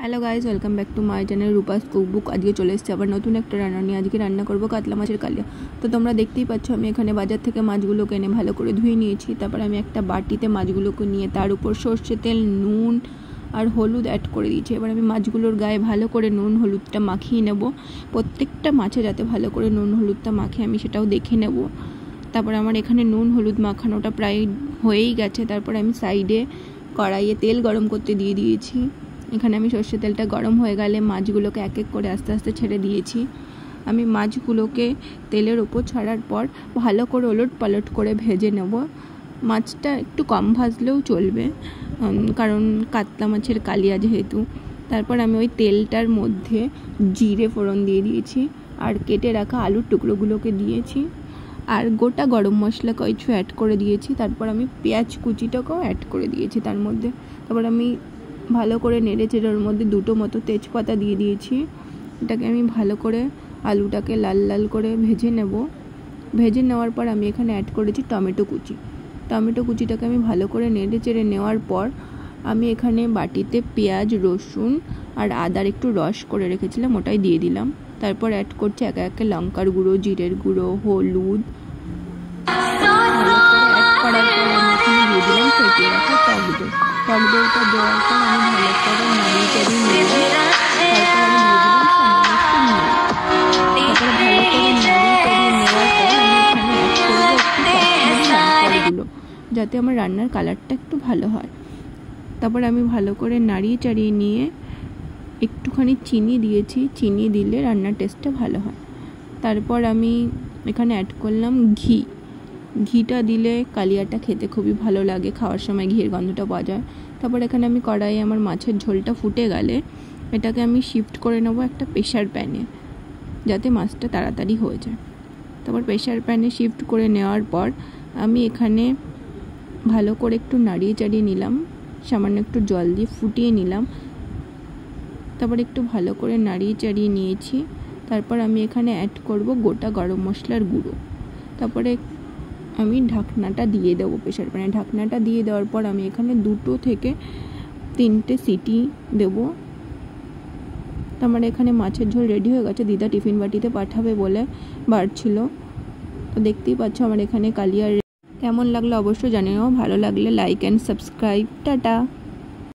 Hello guys, welcome back to my channel Rupa's cookbook. আজকে চলে এসেছে আবার নতুন একটা রান্না নিয়ে। আজকে রান্না করবো কাতলা মাছের কালিয়া। তো তোমরা দেখতেই পাচ্ছ আমি এখানে বাজার থেকে মাছগুলোকে এনে ভালো করে ধুয়ে নিয়েছি। তারপর আমি একটা বাটিতে মাছগুলোকে নিয়ে তার উপর সর্ষে তেল, নুন আর হলুদ অ্যাড করে দিয়েছি। এবার আমি মাছগুলোর গায়ে ভালো করে নুন হলুদটা মাখিয়ে নেব। প্রত্যেকটা মাছে যাতে ভালো করে নুন হলুদটা মাখে আমি সেটাও দেখে নেব। তারপর আমার এখানে নুন হলুদ মাখানোটা প্রায় হয়েই গেছে। তারপর আমি সাইডে কড়াইয়ে তেল গরম করতে দিয়ে দিয়েছি। এখানে আমি সর্ষে তেলটা গরম হয়ে গেলে মাছগুলোকে এক এক করে আস্তে আস্তে ছেড়ে দিয়েছি। আমি মাছগুলোকে তেলের ওপর ছাড়ার পর ভালো করে ওলট পালট করে ভেজে নেব। মাছটা একটু কম ভাজলেও চলবে, কারণ কাতলা মাছের কালিয়া যেহেতু। তারপর আমি ওই তেলটার মধ্যে জিরে ফোড়ন দিয়ে দিয়েছি আর কেটে রাখা আলুর টুকরোগুলোকে দিয়েছি আর গোটা গরম মশলা কিছু অ্যাড করে দিয়েছি। তারপর আমি পেঁয়াজ কুচিটাকেও অ্যাড করে দিয়েছি তার মধ্যে। তারপর আমি ভালো করে নেড়ে চেড়ে ওর মধ্যে দুটো মতো তেজপাতা দিয়ে দিয়েছি। এটাকে আমি ভালো করে আলুটাকে লাল লাল করে ভেজে নেব। ভেজে নেওয়ার পর আমি এখানে অ্যাড করেছি টমেটো কুচি। টমেটো কুচিটাকে আমি ভালো করে নেড়ে চেড়ে নেওয়ার পর আমি এখানে বাটিতে পেঁয়াজ, রসুন আর আদার একটু রস করে রেখেছিলাম, ওটাই দিয়ে দিলাম। তারপর অ্যাড করছি একে একে লঙ্কার গুঁড়ো, জিরের গুঁড়ো, হলুদ। অ্যাড করার পর আমি এখানে দিয়ে দিলাম ফেটিয়ে রাখা টক দই। টক দইটা দেওয়ার পর আমি ভালো করে নাড়িয়ে চাড়িয়ে নিলাম। তারপর আমি দিয়ে দিলাম সামান্য একটু নুন। তারপরে ভালো করে নাড়িয়ে চাড়িয়ে নেওয়ার পর আমি এখানে অ্যাড করবো একটু কাশ্মীরি লঙ্কার গুঁড়ো, যাতে আমার রান্নার কালারটা একটু ভালো হয়। তারপর আমি ভালো করে নাড়িয়ে চাড়িয়ে নিয়ে একটুখানি চিনি দিয়েছি। চিনি দিলে রান্নার টেস্টটা ভালো হয়। তারপর আমি এখানে অ্যাড করলাম ঘি। ঘিটা দিলে কালিয়াটা খেতে খুবই ভালো লাগে, খাওয়ার সময় ঘিয়ের গন্ধটা পাওয়া যায়। তারপর এখানে আমি কড়াইয়ে আমার মাছের ঝোলটা ফুটে গেলে এটাকে আমি শিফট করে নেবো একটা প্রেশার প্যানে, যাতে মাছটা তাড়াতাড়ি হয়ে যায়। তারপর প্রেশার প্যানে শিফট করে নেওয়ার পর আমি এখানে ভালো করে একটু নাড়িয়ে চাড়িয়ে নিলাম, সামান্য একটু জল দিয়ে ফুটিয়ে নিলাম। তারপর একটু ভালো করে নাড়িয়ে চাড়িয়ে নিয়েছি। তারপর আমি এখানে অ্যাড করব গোটা গরম মশলার গুঁড়ো। তারপরে আমি ঢাকনাটা দিয়ে দেবো প্রেশার প্যানে। ঢাকনাটা দিয়ে দেওয়ার পর আমি এখানে 2 থেকে 3টে সিটি দেবো। তারপরে এখানে মাছের ঝোল রেডি হয়ে গেছে। দিদা টিফিন বাটিতে পাঠাবে বলে বাড়ছিল। তো দেখতেই পাচ্ছ আমার এখানে কালিয়া। কেমন লাগলো অবশ্যই জানিও। ভালো লাগলে লাইক অ্যান্ড সাবস্ক্রাইব। টাটা।